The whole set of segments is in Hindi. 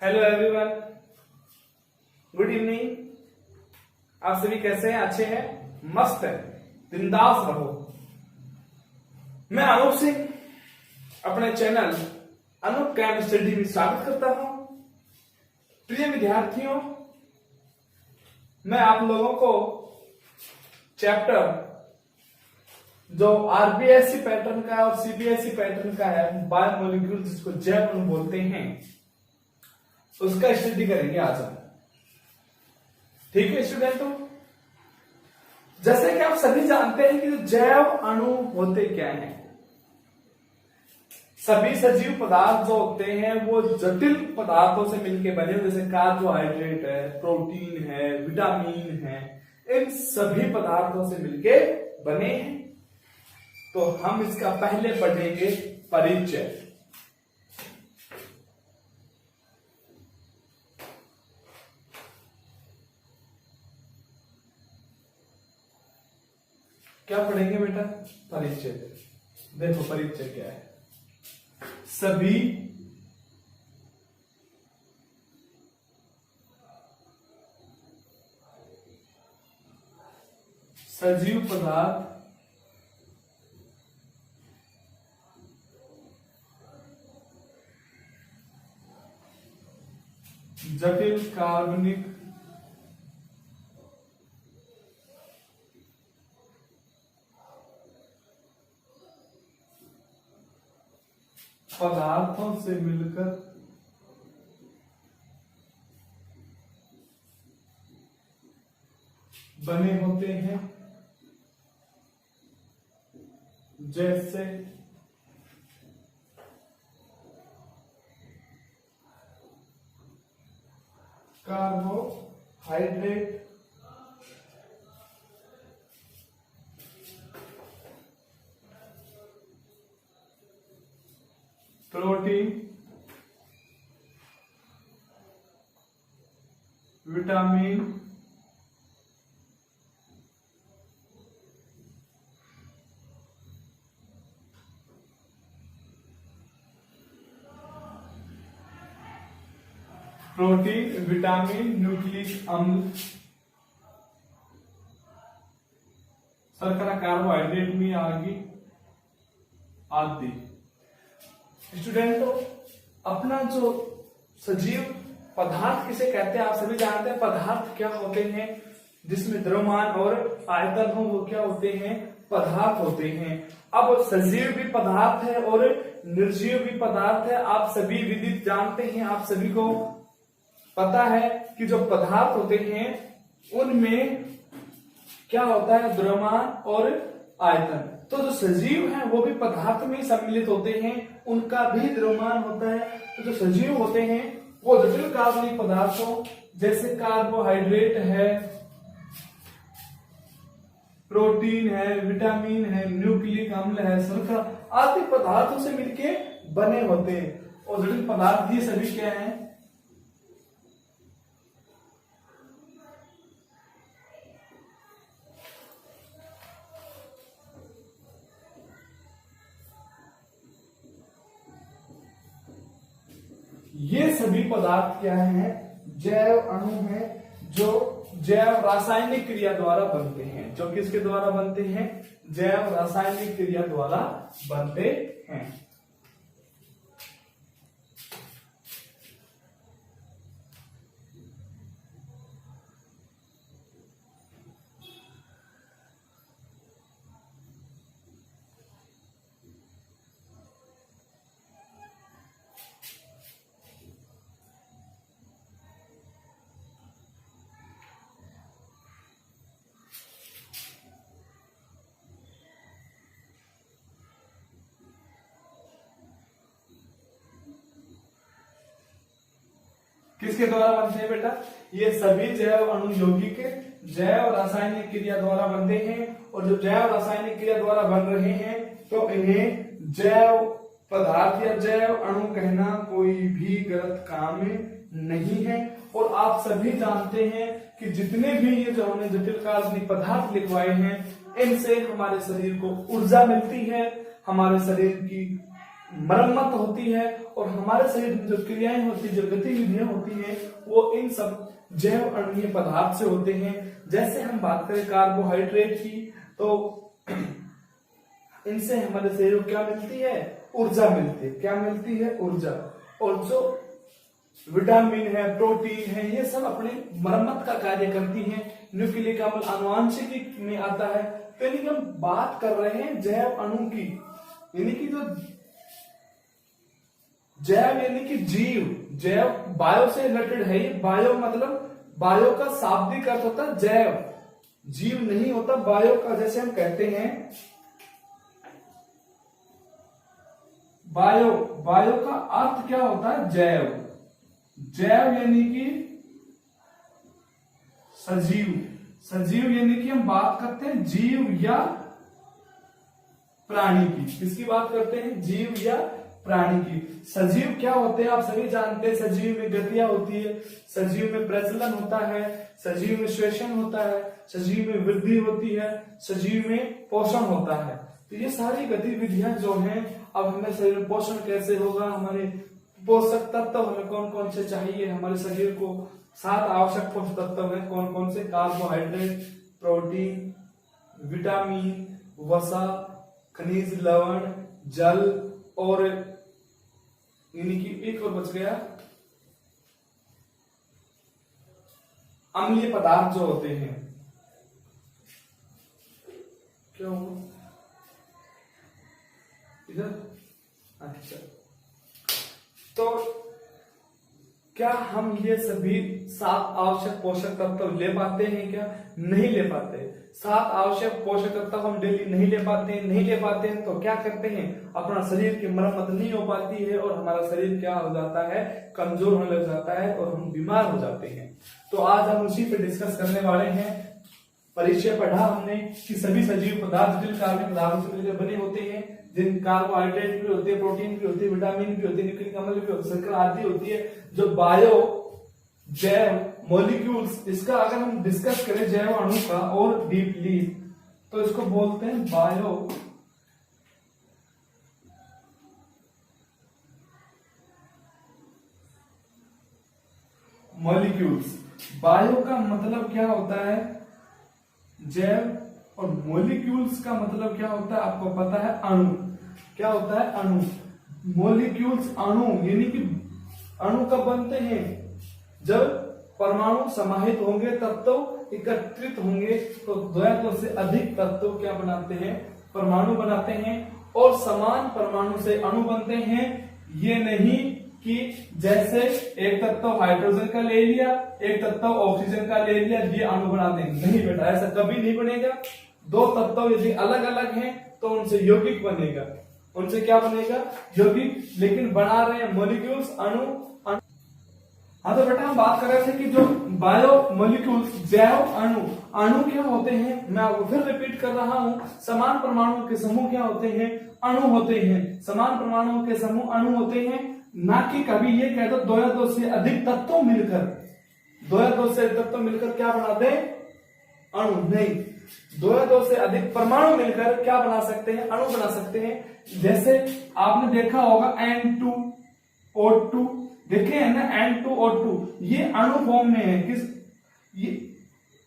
Hello everyone, good evening. आप सभी कैसे हैं? अच्छे हैं? मस्त है, बिंदास रहो। मैं अनूप सिंह अपने चैनल अनूप कैम स्टडी में स्वागत करता हूं। प्रिय विद्यार्थियों, मैं आप लोगों को चैप्टर जो आरबीएससी पैटर्न का और सीबीएसई पैटर्न का है, बायोमोलिक्यूल जिसको जैव अणु बोलते हैं, उसका स्टडी करेंगे आज हम। ठीक है स्टूडेंटों, जैसे कि आप सभी जानते हैं कि जो जैव अणु होते क्या हैं। सभी सजीव पदार्थ जो होते हैं वो जटिल पदार्थों से मिलकर बने हो, जैसे कार्बोहाइड्रेट है, प्रोटीन है, विटामिन है, इन सभी पदार्थों से मिलके बने हैं। तो हम इसका पहले पढ़ेंगे परिचय। क्या पढ़ेंगे बेटा? परिचय। देखो परिचय क्या है। सभी सजीव पदार्थ जटिल कार्बनिक पदार्थों से मिलकर बने होते हैं, जैसे कार्बोहाइड्रेट, प्रोटीन, विटामिन, न्यूक्लिक अम्ल, शर्करा, कार्बोहाइड्रेट में आगे आदि। स्टूडेंटों, अपना जो सजीव पदार्थ किसे कहते हैं आप सभी जानते हैं। पदार्थ क्या होते हैं? जिसमें द्रव्यमान और आयतन हो, वो क्या होते हैं? पदार्थ होते हैं। अब सजीव भी पदार्थ है और निर्जीव भी पदार्थ है। आप सभी विदित जानते हैं, आप सभी को पता है कि जो पदार्थ होते हैं उनमें क्या होता है? द्रव्यमान और आयतन। तो जो सजीव हैं वो भी पदार्थ में सम्मिलित होते हैं, उनका भी द्रव्यमान होता है। तो जो सजीव होते हैं वो जटिल कार्बनिक पदार्थों जैसे कार्बोहाइड्रेट है, प्रोटीन है, विटामिन है, न्यूक्लिक अम्ल है, शर्करा आदि पदार्थों से मिलके बने होते हैं। और जटिल पदार्थ ये सभी क्या हैं? ये सभी पदार्थ क्या हैं? जैव अणु हैं, जो जैव रासायनिक क्रिया द्वारा बनते हैं। जो किसके द्वारा बनते हैं? जैव रासायनिक क्रिया द्वारा बनते हैं। किसके द्वारा बनते हैं बेटा? ये सभी जैव अणु यौगिक जैव रासायनिक क्रिया द्वारा बनते हैं। और जो जैव रासायनिक क्रिया द्वारा बन रहे हैं तो इन्हें जैव पदार्थ या जैव अणु कहना कोई भी गलत काम नहीं है। और आप सभी जानते हैं कि जितने भी ये जो हमने जटिल कार्बनिक पदार्थ लिखवाए हैं, इनसे हमारे शरीर को ऊर्जा मिलती है, हमारे शरीर की मरम्मत होती है और हमारे शरीर में जो क्रियाएं होती है, जो गतिविधियां होती हैं, वो इन सब जैव अण्वीय पदार्थ से होते हैं। जैसे हम बात करें कार्बोहाइड्रेट की, तो इनसे हमारे शरीर को क्या मिलती है? ऊर्जा मिलती है। क्या मिलती है? ऊर्जा। और जो विटामिन है, प्रोटीन है, ये सब अपने मरम्मत का कार्य करती हैं। न्यूक्लिक अम्ल आनुवांशिकी में आता है। तो यानी कि हम बात कर रहे हैं जैव अणु की, यानी कि जो जैव यानी कि जीव, जैव बायो से रिलेटेड है। ये बायो मतलब बायो का शाब्दिक अर्थ होता है जैव, जीव नहीं होता बायो का। जैसे हम कहते हैं बायो, बायो का अर्थ क्या होता है? जैव। जैव यानी कि सजीव, सजीव यानी कि हम बात करते हैं जीव या प्राणी की। किसकी बात करते हैं? जीव या प्राणी की। सजीव क्या होते हैं? आप सभी जानते हैं। सजीव में गतियां होती है, सजीव में प्रजनन होता है, सजीव में श्वेषण होता है, सजीव में वृद्धि होती है, सजीव में पोषण होता है। तो ये सारी गतिविधियां जो हैं, अब हमें शरीर में पोषण कैसे होगा, हमारे पोषक तत्व हमें कौन कौन से चाहिए हमारे शरीर को, 7 आवश्यक पोषक तत्व हैं। कौन कौन से? कार्बोहाइड्रेट, प्रोटीन, विटामिन, वसा, खनिज लवण, जल और यानी कि एक और बच गया अम्लीय पदार्थ जो होते हैं। क्या हुआ इधर? अच्छा, तो क्या हम ये सभी 7 आवश्यक पोषक तत्व ले पाते हैं? क्या नहीं ले पाते। 7 आवश्यक पोषक तत्व हम डेली नहीं ले पाते हैं। नहीं ले पाते हैं तो क्या करते हैं? अपना शरीर की मरम्मत नहीं हो पाती है और हमारा शरीर क्या हो जाता है? कमजोर होने लग जाता है और हम बीमार हो जाते हैं। तो आज हम उसी पे डिस्कस करने वाले हैं। परिचय पढ़ा हमने कि सभी सजीव पदार्थ जटिल कार्बनिक पदार्थों से मिलकर बने होते हैं, जिन कार्बोहाइड्रेट भी होते हैं, प्रोटीन भी होते हैं, विटामिन भी होते हैं, न्यूक्लिक अम्ल भी होते हैं, शर्करा आदि होती है। जो बायो जैव मॉलिक्यूल्स, इसका अगर हम डिस्कस करें जैव अणु का और डीपली, तो इसको बोलते हैं बायो मॉलिक्यूल्स। बायो का मतलब क्या होता है? जैव, और मॉलिक्यूल्स का मतलब क्या होता है? आपको पता है, अणु। क्या होता है? अणु। मॉलिक्यूल्स अणु, यानी कि अणु कब बनते हैं? जब परमाणु समाहित होंगे, तत्व एकत्रित होंगे, तो 2 या 2 से अधिक तत्व क्या बनाते हैं? परमाणु बनाते हैं। और समान परमाणु से अणु बनते हैं। ये नहीं कि जैसे एक तत्व हाइड्रोजन का ले लिया, एक तत्व ऑक्सीजन का ले लिया, ये अणु बना देंगे। नहीं बेटा, ऐसा कभी नहीं बनेगा। 2 तत्व यदि अलग अलग हैं तो उनसे यौगिक बनेगा। उनसे क्या बनेगा? यौगिक। लेकिन बना रहे हैं मॉलिक्यूल्स, अणु। हाँ, तो बेटा हम बात कर रहे थे कि जो बायो मॉलिक्यूल्स, जैव अणु, अणु क्या होते हैं? मैं आपको फिर रिपीट कर रहा हूं। समान परमाणुओं के समूह क्या होते हैं? अणु होते हैं। समान परमाणुओं के समूह अणु होते हैं। ना कि कभी ये कह दो 2 या 2 से अधिक तत्व मिलकर, 2 या 2 से अधिक तत्व मिलकर क्या बना दे? अणु। नहीं, 2 या 2 से अधिक परमाणु मिलकर क्या बना सकते हैं? अणु बना सकते हैं। जैसे आपने देखा होगा N2O2, देखे हैं ना, N2O2, ये अणु फॉर्म में है।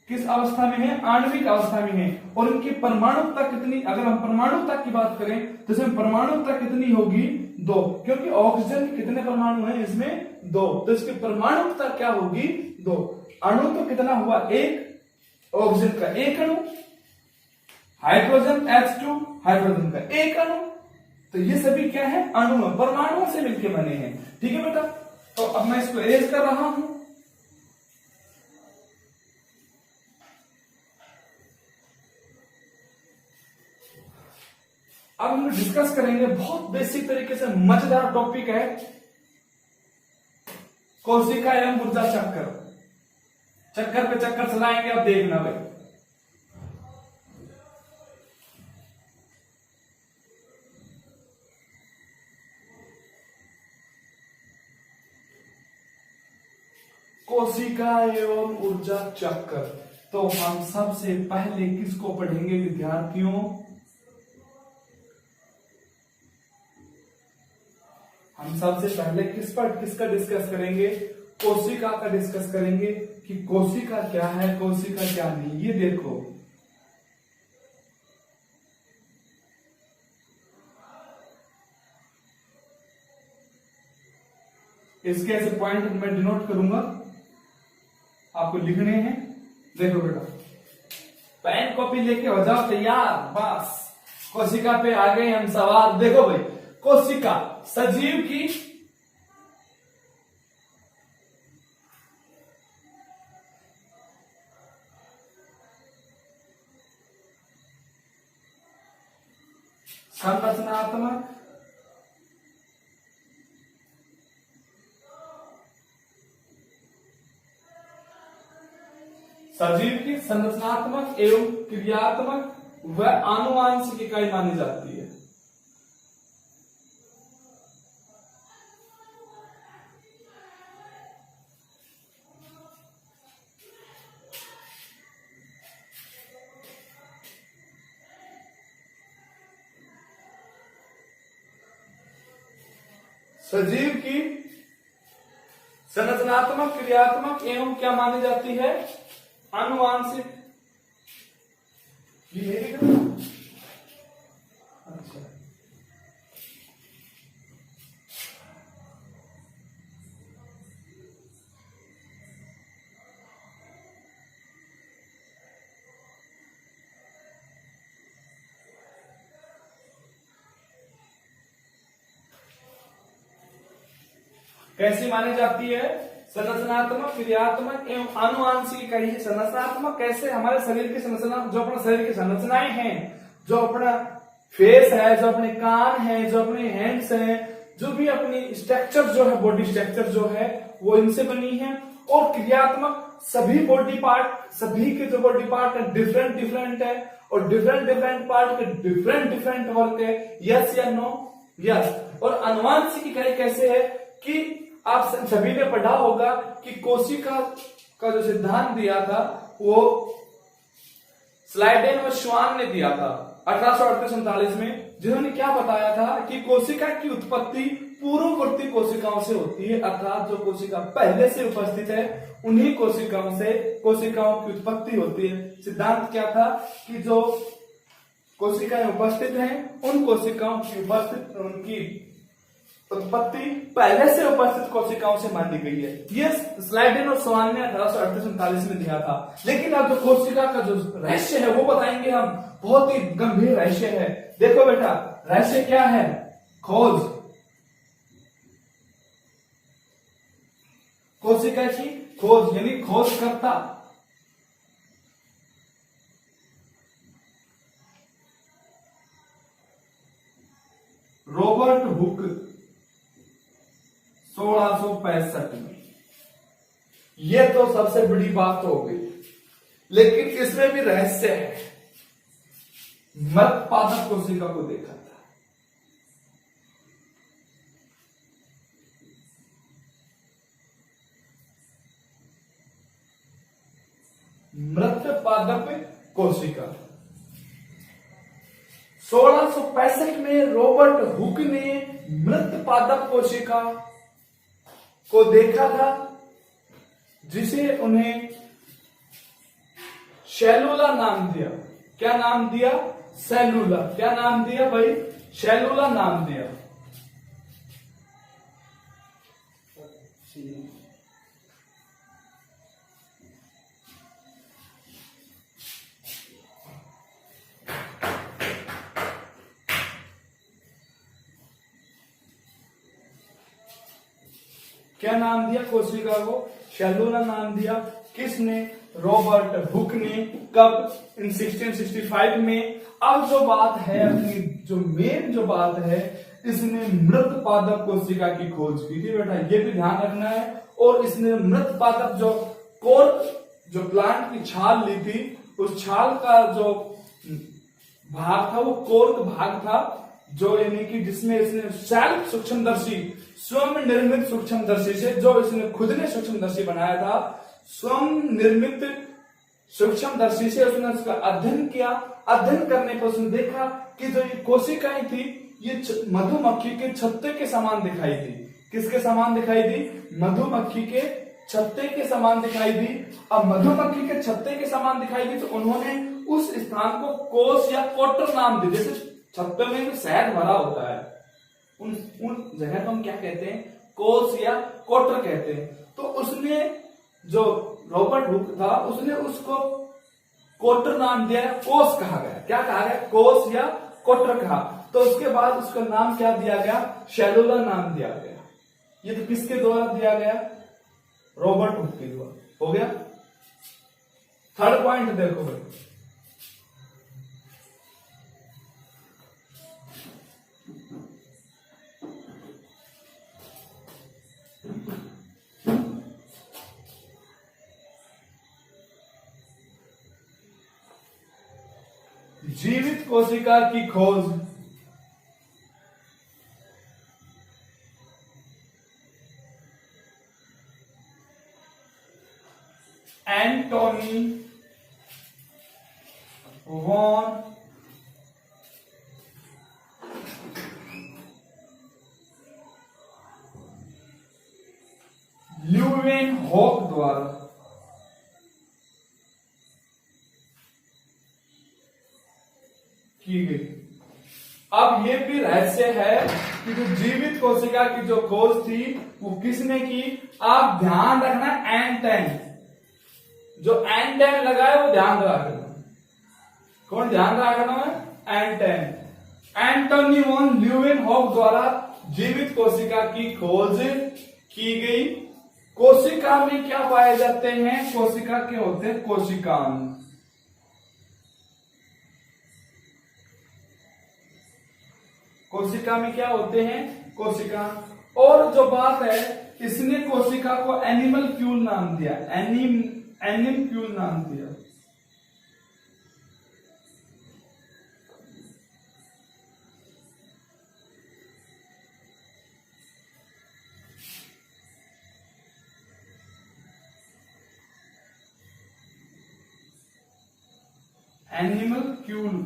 किस अवस्था में है? आणविक अवस्था में है। और इनकी परमाणुकता कितनी? अगर हम परमाणुकता की बात करें तो इसमें परमाणुकता कितनी होगी? 2, क्योंकि ऑक्सीजन के कितने परमाणु हैं? इसमें 2, तो इसकी परमाणुकता क्या होगी? 2। अणु तो कितना हुआ? 1, ऑक्सीजन का 1 अणु, हाइड्रोजन H2, हाइड्रोजन का 1 अणु। तो ये सभी क्या है? अणु, परमाणुओं से मिलकर बने हैं। ठीक है बेटा, तो अब मैं इसको इरेज कर रहा हूं। अब हम डिस्कस करेंगे, बहुत बेसिक तरीके से मजेदार टॉपिक है, कोशिका एवं ऊर्जा चक्कर। चक्कर पे चक्कर चलाएंगे, अब देखना भाई। कोशिका एवं ऊर्जा चक्कर। तो हम सबसे पहले किसको पढ़ेंगे विद्यार्थियों? हम सबसे पहले किसका डिस्कस करेंगे? कोशिका का डिस्कस करेंगे कि कोशिका क्या है, कोशिका क्या नहीं। ये देखो, इसके ऐसे पॉइंट मैं डिनोट करूंगा, आपको लिखने हैं। देखो बेटा, पेन कॉपी लेके हो जाओ तैयार। बस कोशिका पे आ गए हम सवाल। देखो भाई, कोशिका सजीव की संरचनात्मक सजीव की संरचनात्मक एवं क्रियात्मक व आनुवांशिक इकाई मानी जाती है। सजीव की संरचनात्मक, क्रियात्मक एवं क्या मानी जाती है? आनुवांशिक। ये मेरी अच्छा, कैसी मानी जाती है? संरचनात्मक, क्रियात्मक एवं आनुवांशिक इकाई। संरचनात्मक कैसे? हमारे शरीर की संरचना, जो अपने शरीर की संरचनाएं हैं, जो अपना फेस है, जो अपने कान है, जो अपने हैंड्स हैं, जो भी अपनी स्ट्रक्चर जो है, बॉडी स्ट्रक्चर जो है, वो इनसे बनी है। और क्रियात्मक, सभी बॉडी पार्ट, सभी के जो बॉडी पार्ट है डिफरेंट डिफरेंट है, और डिफरेंट डिफरेंट पार्ट के डिफरेंट डिफरेंट वर्क है। यस या नो? यस। और आनुवांशिक इकाई कैसे है कि आप सभी ने पढ़ा होगा कि कोशिका का जो सिद्धांत दिया था वो स्लाइडेन और श्वान ने दिया था 1838-39 में, जिन्होंने क्या बताया था कि कोशिका की उत्पत्ति पूर्ववर्ती कोशिकाओं से होती है, अर्थात जो कोशिका पहले से उपस्थित है उन्हीं कोशिकाओं से कोशिकाओं की उत्पत्ति होती है। सिद्धांत क्या था कि जो कोशिकाएं उपस्थित हैं उन कोशिकाओं की उनकी उत्पत्ति पहले से उपस्थित कोशिकाओं से मानी गई है। ये स्लाइडेन और श्वान ने 1838-39 में दिया था। लेकिन अब जो कोशिका का जो रहस्य है वो बताएंगे हम, बहुत ही गंभीर रहस्य है। देखो बेटा, रहस्य क्या है? खोज। कोशिका की खोज, यानी खोजकर्ता। रॉबर्ट हुक 1665 में। ये तो सबसे बड़ी बात हो गई, लेकिन इसमें भी रहस्य है। मृत पादप कोशिका को देखा था। मृत पादप कोशिका 1665 में रॉबर्ट हुक ने मृत पादप कोशिका को देखा था, जिसे उन्हें सेलुला नाम दिया। क्या नाम दिया? सेलुला। क्या नाम दिया भाई? सेलुला नाम दिया। क्या नाम दिया कोशिका को? सेलुला नाम दिया। किसने? रॉबर्ट हुक ने। कब? इन 1665 में। अब जो बात है, अपनी जो मेन जो बात है, इसने मृत पादप कोशिका की खोज की थी बेटा, ये भी ध्यान रखना है। और इसने मृत पादप जो कोर्क, जो प्लांट की छाल ली थी, उस छाल का जो भाग था वो कोर्क भाग था, जो यानी कि जिसमें इसने सेल्फ सूक्ष्मदर्शी, स्वयं निर्मित सूक्ष्मदर्शी से, जो इसने खुद ने सूक्ष्मदर्शी बनाया था, स्वयं निर्मित सूक्ष्मदर्शी से उसने उसका अध्ययन किया। अध्ययन करने पर उसने देखा कि जो ये कोशिकाएं थी, ये मधुमक्खी के छत्ते के समान दिखाई दी। किसके समान दिखाई दी? मधुमक्खी के छत्ते के समान दिखाई दी। अब मधुमक्खी के छत्ते के समान दिखाई दी तो उन्होंने उस स्थान को कोष या कोटर नाम दिया। जैसे छत्ते में जो शहद भरा होता है उन जगह को हम क्या कहते हैं? कोष या कोटर कहते हैं। तो उसने जो रॉबर्ट हुक था उसने उसको कोटर नाम दिया, कोष कहा गया। क्या कहा गया? कोष या कोटर कहा। तो उसके बाद उसका नाम क्या दिया गया? सेलुलर नाम दिया गया। ये तो किसके द्वारा दिया गया? रॉबर्ट हुक के द्वारा। हो गया। थर्ड पॉइंट देखो भाई, जीवित कोशिका की खोज। एंटोनी वॉन ल्यूवेनहॉक द्वारा की गई। अब ये भी रहस्य है कि जो जीवित कोशिका की जो खोज थी वो किसने की? आप ध्यान रखना, एंटेन, जो एंटेन लगाए वो ध्यान रखना। कौन ध्यान रखना है? एंटेन। एंटोनी वॉन ल्यूवेनहॉक द्वारा जीवित कोशिका की खोज की गई। कोशिका में क्या पाए जाते हैं? कोशिका के होते हैं कोशिकांग। कोशिका में क्या होते हैं? कोशिका। और जो बात है, इसने कोशिका को एनिमल क्यूल नाम दिया। एनिमक्यूल नाम दिया। एनिमल क्यूल।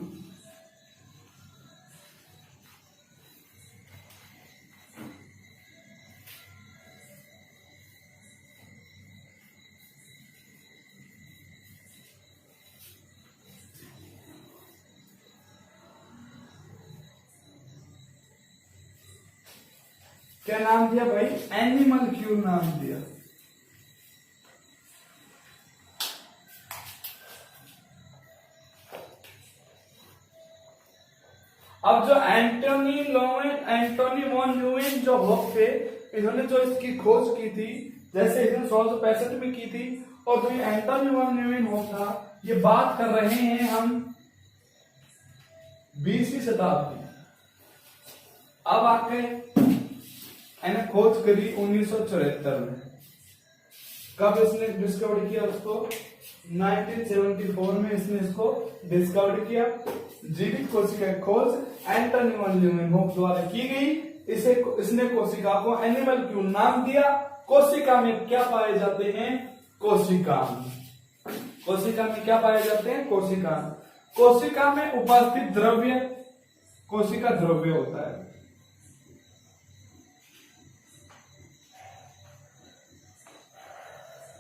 क्या नाम दिया भाई? एनिमल क्यूल नाम दिया। अब जो एंटोनी वॉन ल्यूवेनहॉक थे, इन्होंने जो इसकी खोज की थी, जैसे इसने 1665 में की थी, और जो एंटोनी वॉन ल्यूवेनहॉक था, ये बात कर रहे हैं हम 20वीं शताब्दी। अब आके मैंने खोज करी 1974 में। कब इसने डिस्कवर किया उसको? 1974 में इसने इसको डिस्कवर किया। जीवित कोशिका की खोज एंटोनी वॉन ल्यूवेनहॉक द्वारा की गई। इसने कोशिका को एनिमल क्यूल नाम दिया। कोशिका में क्या पाए जाते हैं? कोशिकांग। कोशिका में क्या पाए जाते हैं? कोशिकांग। कोशिका में उपस्थित द्रव्य कोशिका द्रव्य होता है।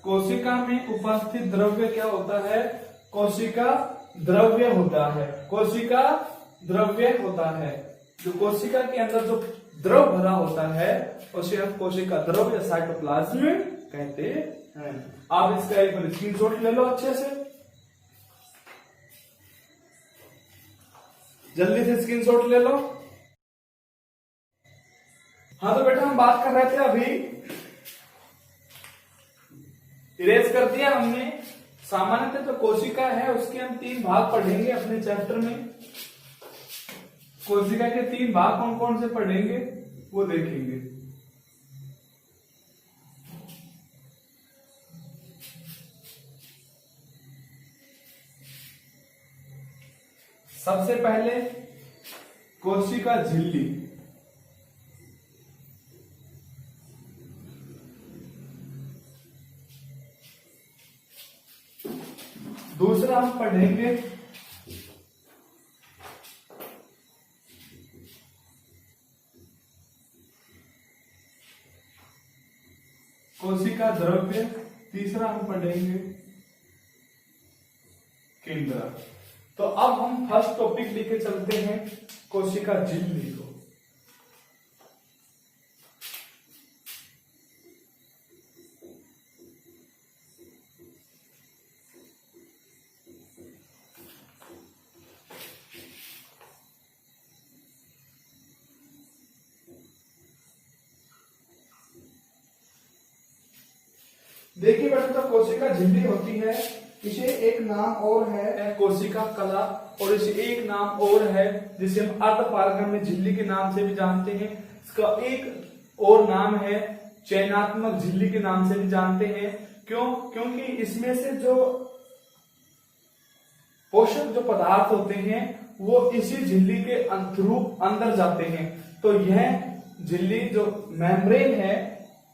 कोशिका में उपस्थित द्रव्य क्या होता है? कोशिका द्रव्य होता है। कोशिका द्रव्य होता है। जो कोशिका के अंदर जो द्रव भरा होता है उसे हम कोशिका द्रव्य या साइटोप्लाज्म कहते हैं। आप इसका एक बार स्क्रीनशॉट ले लो अच्छे से, जल्दी से स्क्रीनशॉट ले लो। हाँ तो बेटा हम बात कर रहे थे, अभी इरेज कर दिया हमने। सामान्यतः जो कोशिका है उसके हम 3 भाग पढ़ेंगे अपने चैप्टर में। कोशिका के 3 भाग कौन कौन से पढ़ेंगे वो देखेंगे। सबसे पहले कोशिका झिल्ली। दूसरा हम पढ़ेंगे कोशिका द्रव्य, तीसरा हम पढ़ेंगे केंद्र। तो अब हम फर्स्ट टॉपिक लेके चलते हैं कोशिका झिल्ली को। देखिए बेटा, तो कोशिका झिल्ली होती है, इसे एक नाम और है कोशिका कला, और इसे एक नाम और है जिसे हम अर्धपारगम्य झिल्ली के नाम से भी जानते हैं। इसका एक और नाम है चयनात्मक झिल्ली के नाम से भी जानते हैं। क्यों? क्योंकि इसमें से जो पोषक जो पदार्थ होते हैं वो इसी झिल्ली के थ्रू अंदर जाते हैं। तो यह झिल्ली जो मेम्ब्रेन है,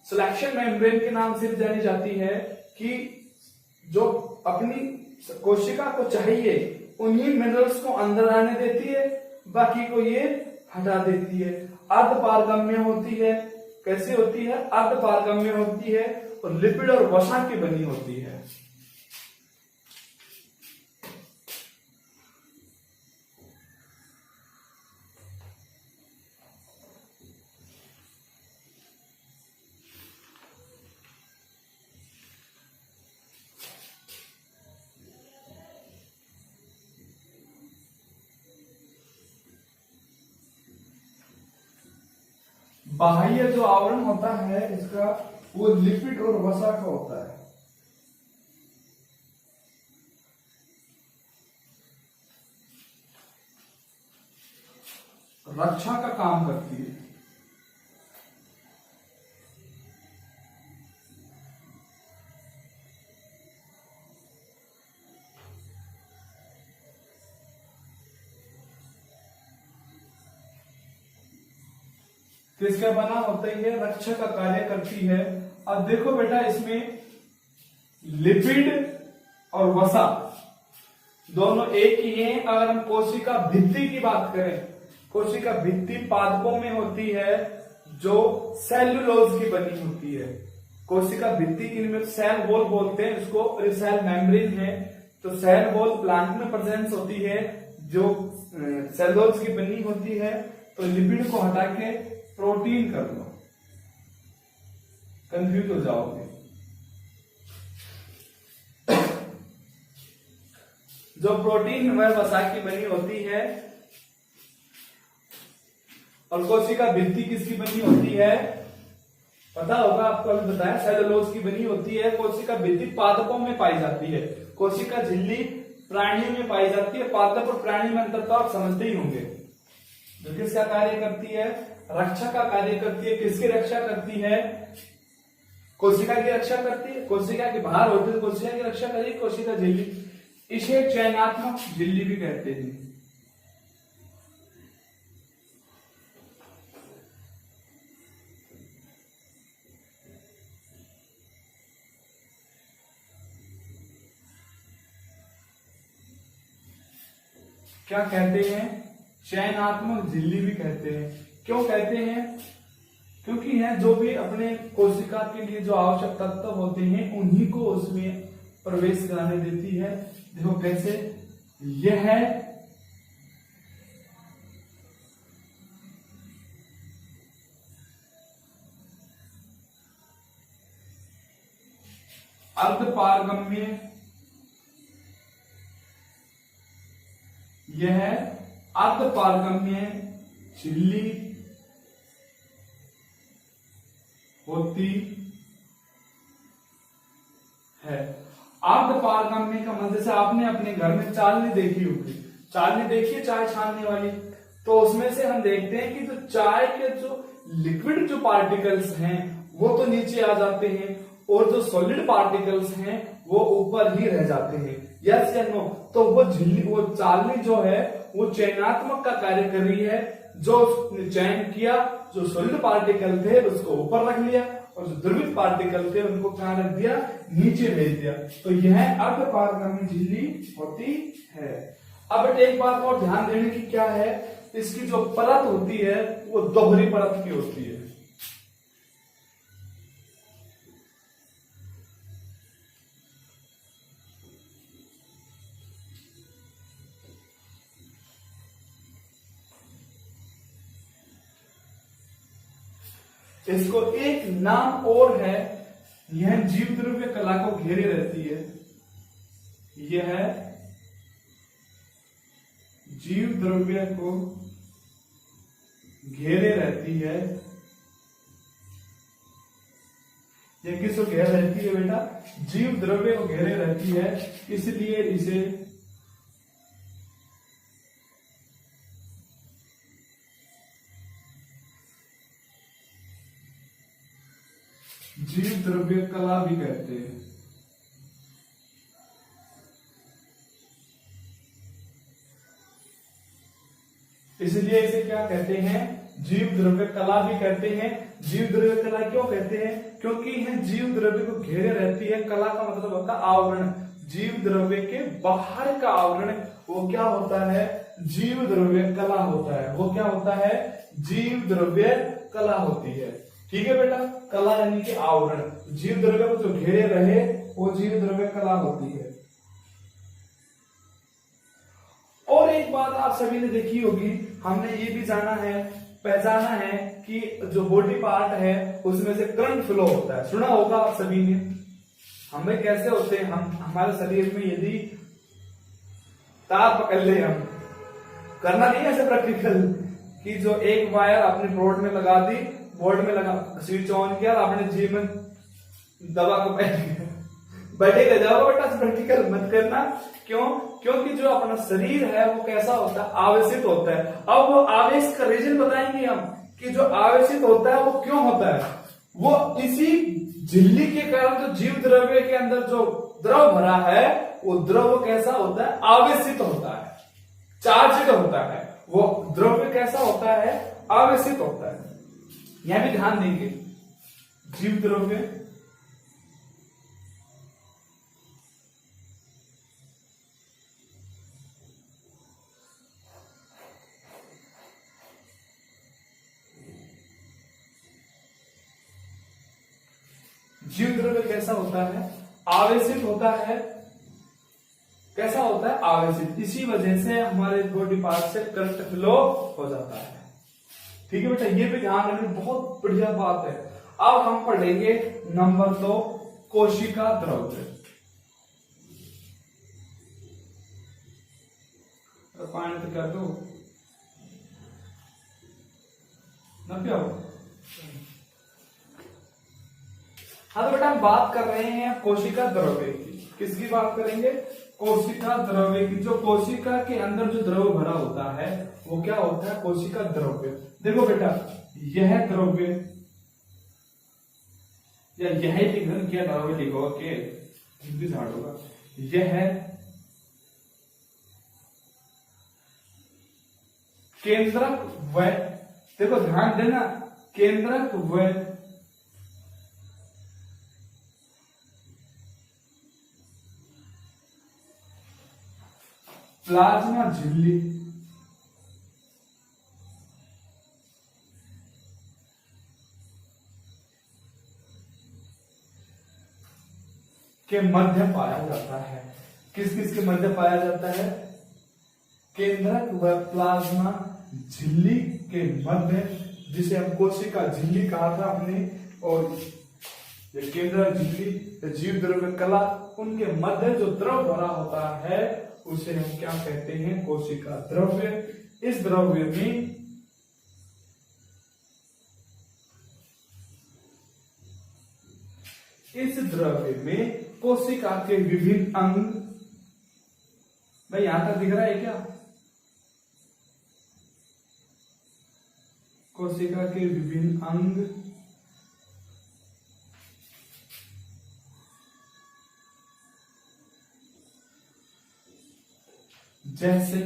सिलेक्शन मेम्ब्रेन के नाम से जानी जाती है, कि जो अपनी कोशिका को चाहिए उन्हीं मिनरल्स को अंदर आने देती है, बाकी को ये हटा देती है। अर्धपारगम्य होती है। कैसे होती है? अर्धपारगम्य होती है और लिपिड और वसा की बनी होती है। बाह्य जो आवरण होता है इसका, वो लिपिड और वसा का होता है। रक्षा का काम करती है। तो इसका बना होता ही है, रक्षा का कार्य करती है। अब देखो बेटा, इसमें लिपिड और वसा दोनों एक ही हैं। अगर हम कोशिका भित्ति की बात करें, कोशिका भित्ति पादपों में होती है जो सेल्यूलोज की बनी होती है। कोशिका भित्ति इनमें सेल वॉल बोलते हैं इसको, और ये सेल मेम्ब्रेन है। तो सेल वॉल प्लांट में प्रेजेंस होती है जो सेल्यूलोज की बनी होती है। तो लिपिड को हटा के प्रोटीन कर लो, कंफ्यूज हो जाओगे। जो प्रोटीन वह वसा की बनी होती है, और कोशिका भित्ति किसकी बनी होती है? पता होगा आपको, अभी बताया, सेलुलोज की बनी होती है। कोशिका भित्ति पादपों में पाई जाती है। कोशिका झिल्ली प्राणियों में पाई जाती है। पादप और प्राणी में अंतर तो आप समझते ही होंगे। जो किसका कार्य करती है? रक्षा का कार्य करती है। किसकी रक्षा करती है? कोशिका की रक्षा करती है। कोशिका के बाहर होती है कोशिका की रक्षा करेगी कोशिका झिल्ली। इसे चयनात्मक झिल्ली भी कहते हैं। क्या कहते हैं? चयनात्मक झिल्ली भी कहते हैं। क्यों कहते हैं? क्योंकि यह जो भी अपने कोशिका के लिए जो आवश्यक तत्व होते हैं उन्हीं को उसमें प्रवेश कराने देती है। देखो कैसे, यह है अर्धपारगम्य, यह है अर्धपारगम्य झिल्ली होती है। अर्धपारगम्य का मतलब, जैसे आपने अपने घर में चालनी देखी होगी, चालनी देखी है चाय छानने वाली, तो उसमें से हम देखते हैं कि जो चाय के जो लिक्विड जो पार्टिकल्स हैं वो तो नीचे आ जाते हैं, और जो सॉलिड पार्टिकल्स हैं वो ऊपर ही रह जाते हैं। यस या नो? तो वो झिल्ली, वो चालनी जो है वो चयनात्मक का कार्य कर रही है। जो उसने चयन किया, जो सॉलिड पार्टिकल थे उसको ऊपर रख लिया, और जो द्रवित पार्टिकल थे उनको कहां रख दिया? नीचे भेज दिया। तो यह अर्धपारगम्य झिल्ली होती है। अब एक बात और ध्यान देने की क्या है, इसकी जो परत होती है वो दोहरी परत की होती है। इसको एक नाम और है, यह जीव द्रव्य कला को घेरे रहती है। यह जीव द्रव्य को घेरे रहती है। यह किसको घेरे रहती है बेटा? जीव द्रव्य को घेरे रहती है, इसलिए इसे जीव द्रव्य कला भी कहते हैं। इसलिए इसे क्या कहते हैं? जीव द्रव्य कला भी कहते हैं। जीव द्रव्य कला क्यों कहते हैं? क्योंकि यह जीव द्रव्य को घेरे रहती है। कला का मतलब होता है आवरण। जीव द्रव्य के बाहर का आवरण वो क्या होता है? जीव द्रव्य कला होता है। वो क्या होता है? जीव द्रव्य कला होती है। ठीक है बेटा, कला यानी कि आवरण, जीव द्रव्य को जो घेरे रहे वो जीव द्रव्य कला होती है। और एक बात आप सभी ने देखी होगी, हमने ये भी जाना है, पहचाना है कि जो बॉडी पार्ट है उसमें से करंट फ्लो होता है। सुना होगा आप सभी ने। हमें कैसे होते हैं, हम हमारे शरीर में यदि तार पकड़ ले, हम करना नहीं है ऐसे प्रैक्टिकल कि जो एक वायर अपने बोर्ड में लगा दी, बोर्ड में लगा, स्विच ऑन किया, आपने जी में दबा को बैठे रह जाओ बेटा, प्रैक्टिकल मत करना। क्यों? क्योंकि जो अपना शरीर है वो कैसा होता है? आवेशित होता है। अब वो आवेश का रीजन बताएंगे हम कि जो आवेशित होता है वो क्यों होता है। वो इसी झिल्ली के कारण जो जीव द्रव्य के अंदर जो द्रव भरा है वो द्रव कैसा होता है? आवेशित होता है, चार्जित होता है। वो द्रव्य कैसा होता है? आवेशित होता है। यह भी ध्यान देंगे, जीव द्रव्य जीव द्रव्य कैसा होता है? आवेशित होता है। कैसा होता है? आवेशित। इसी वजह से हमारे बॉडी पार्ट से करंट फ्लो हो जाता है। ठीक है बेटा, ये भी ध्यान रखना, बहुत बढ़िया बात है। अब हम पढ़ेंगे नंबर 2, कोशिका द्रव्य। पॉइंट कर दो न प्याओ। हाँ तो बेटा हम बात कर रहे हैं कोशिका द्रव्य की। किसकी बात करेंगे? कोशिका द्रव्य की। जो कोशिका के अंदर जो द्रव भरा होता है वो क्या होता है? कोशिका द्रव्य। देखो बेटा, यह द्रव्य या यह लिखन क्या द्रव्य लिखो के हिंदी झाड़ होगा। यह केंद्रक व, देखो ध्यान देना, केंद्रक व प्लाज्मा झिल्ली के मध्य पाया जाता है। किस किस के मध्य पाया जाता है? केंद्रक व प्लाज्मा झिल्ली के मध्य, जिसे हम कोशिका झिल्ली कहा था अपने, और ये केंद्रक झिल्ली जीव द्रव्य कला, उनके मध्य जो द्रव भरा होता है उसे हम क्या कहते हैं? कोशिका द्रव्य। इस द्रव्य में कोशिका के विभिन्न अंग, भाई यहां तक दिख रहा है क्या? कोशिका के विभिन्न अंग जैसे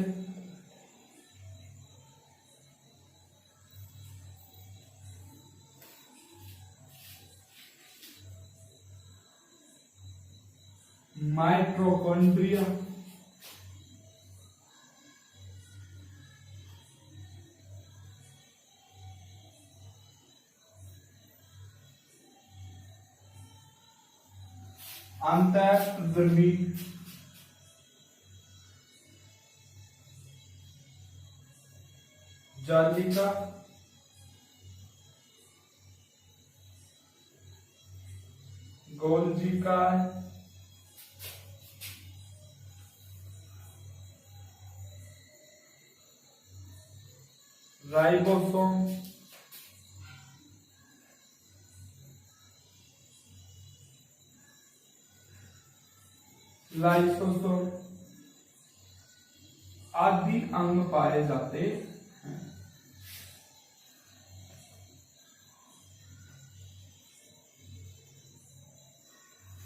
माइटोकॉन्ड्रिया, अंतःद्रवी, जालिका, गोल्जी का राइबोसोम, लाइसोसोम आदि अंग पाए जाते हैं।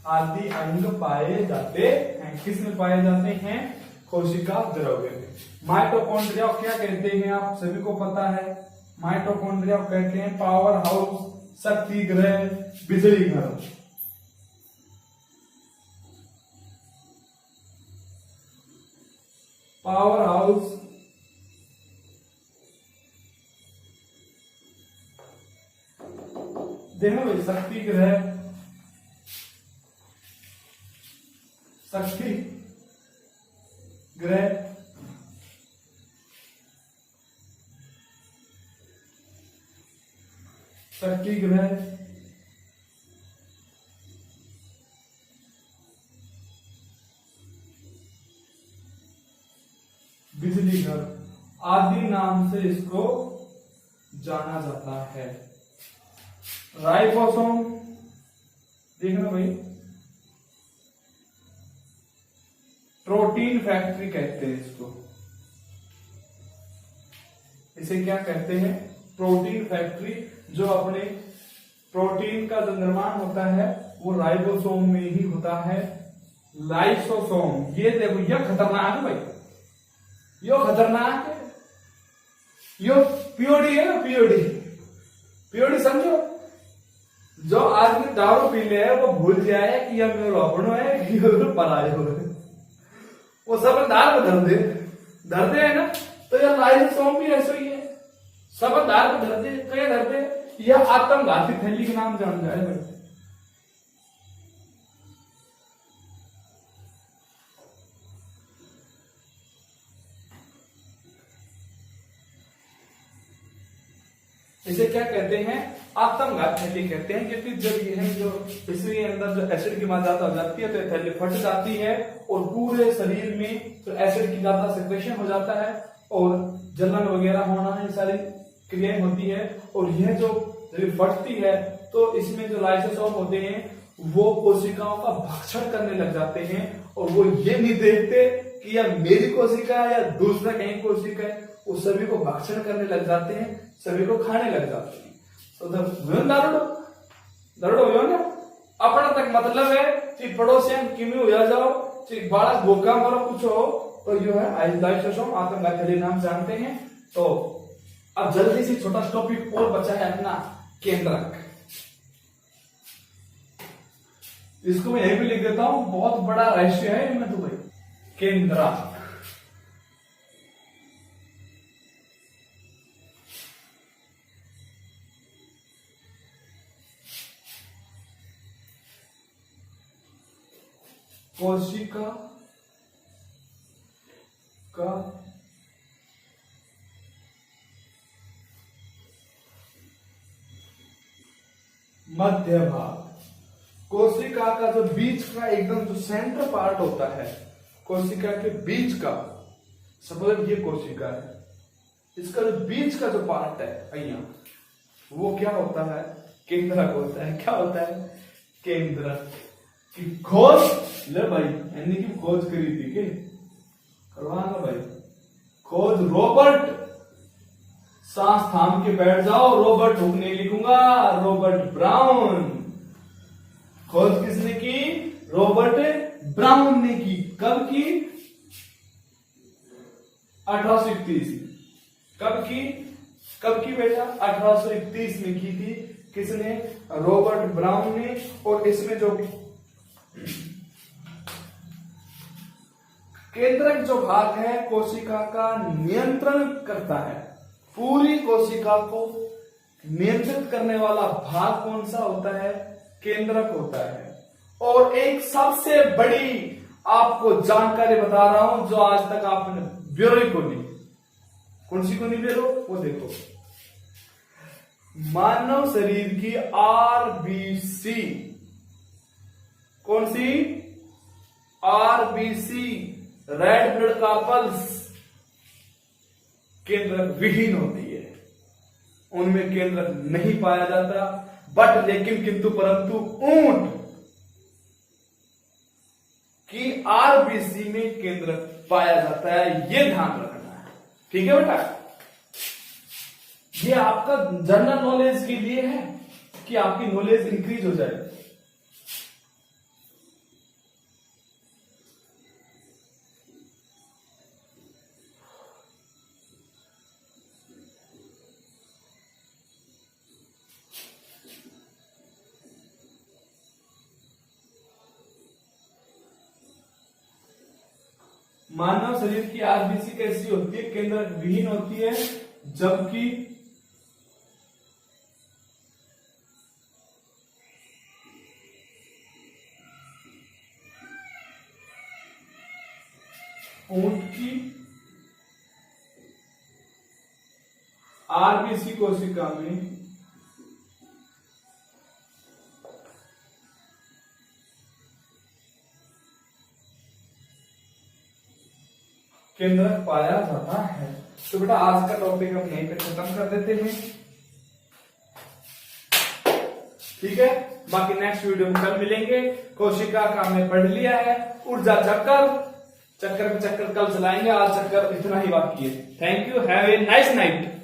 आदि अंग पाए जाते हैं। किस में पाए जाते हैं? कोशिका द्रव्य में। माइटोकॉन्ड्रिया क्या कहते हैं? आप सभी को पता है। माइटोकॉन्ड्रिया कहते हैं पावर हाउस, शक्ति गृह, बिजली घर। पावर हाउस, देखो भाई, शक्ति गृह, शक्ति गृह, शक्ति गृह, बिजली घर आदि नाम से इसको जाना जाता है। राइबोसोम, देखना भाई, प्रोटीन फैक्ट्री कहते हैं इसको। इसे क्या कहते हैं? Protein factory. जो अपने प्रोटीन का जो निर्माण होता है वो राइबोसोम में ही होता है। लाइसोसोम, ये देखो, यह खतरनाक है भाई, यो खतरनाक है, यो पीओडी है ना, पीओडी। पीओडी समझो, जो आदमी दारू पी ले वो भूल जाए कि यह मेरा अपनो है कि यह परायो है, वो सब दार को धर दे है ना। तो यह लाइसोसोम भी ऐसा ही है, सब दार को धर दे। क्या धरते? यह आत्मघाती थैली के नाम जान जाए भाई। इसे क्या कहते हैं? आत्मघात थैली कहते हैं, क्योंकि जब ये है जो इसके अंदर जो एसिड की मात्रा हो जाती है तो ये थैली फट जाती है और पूरे शरीर में तो एसिड की ज्यादा सिक्रेशन हो जाता है और जलन वगैरह होना, ये सारी क्रियाएं होती है। और यह जो फटती है तो इसमें जो लाइसोसोम होते हैं वो कोशिकाओं का भक्षण करने लग जाते हैं और वो ये नहीं देखते कि यह मेरी कोशिका है या दूसरा कहीं कोशिका है, वो सभी को भक्षण करने लग जाते हैं, सभी को खाने लग जाते हैं। तो दरड़ो हो ना, अपना तक मतलब है कि पड़ोसियों किमी हो जाओ, बालक भूखा मरो कुछ हो, तो जो है लाइसोसोम आत्मघाती थैली नाम जानते हैं। तो अब जल्दी से छोटा टॉपिक और बचा है अपना, केंद्रक। इसको मैं यही भी लिख देता हूं, बहुत बड़ा रहस्य है इनमें तो भाई। केंद्रक, कोशिका का मध्य भाग, कोशिका का जो बीच का एकदम जो सेंटर पार्ट होता है, कोशिका के बीच का, सपोज ये कोशिका है, इसका जो बीच का जो पार्ट है अहिया, वो क्या होता है? केंद्रक होता है। क्या होता है? केंद्रक की खोज ले भाई, यानी कि खोज करी थी कि करवाना भाई, खोज रॉबर्ट, सांस थाम के बैठ जाओ, रॉबर्ट हुक नहीं लिखूंगा, रॉबर्ट ब्राउन। खोज किसने की? रॉबर्ट ब्राउन ने की। कब की? 1831। कब की बेटा? 1831 में की थी। किसने? रॉबर्ट ब्राउन ने। और इसमें जो केंद्रक जो भाग है कोशिका का नियंत्रण करता है, पूरी कोशिका को नियंत्रित करने वाला भाग कौन सा होता है? केंद्रक होता है। और एक सबसे बड़ी आपको जानकारी बता रहा हूं जो आज तक आपने ब्यूरो को नहीं, कौन सी को नहीं ब्यूरो? वो देखो, मानव शरीर की आरबीसी कौन सी? आरबीसी, रेड ब्लड कार्पल्स केंद्रक विहीन होती है, उनमें केंद्रक नहीं पाया जाता। बट लेकिन किंतु परंतु ऊंट की आरबीसी में केंद्रक पाया जाता है, यह ध्यान रखना है। ठीक है बेटा, ये आपका जनरल नॉलेज के लिए है कि आपकी नॉलेज इंक्रीज हो जाए। मानव शरीर की आरबीसी कैसी होती है? केंद्रक विहीन होती है, जबकि ऊंट की आरबीसी कोशिका में केंद्रक पाया जाता है। तो बेटा आज का टॉपिक हम यहीं पे खत्म कर देते हैं। ठीक है, बाकी नेक्स्ट वीडियो में कल मिलेंगे। कोशिका का हमने पढ़ लिया है, ऊर्जा चक्कर, चक्कर पे चक्कर कल चलाएंगे, आज चक्कर इतना ही बाकी है। Thank you, have a nice night.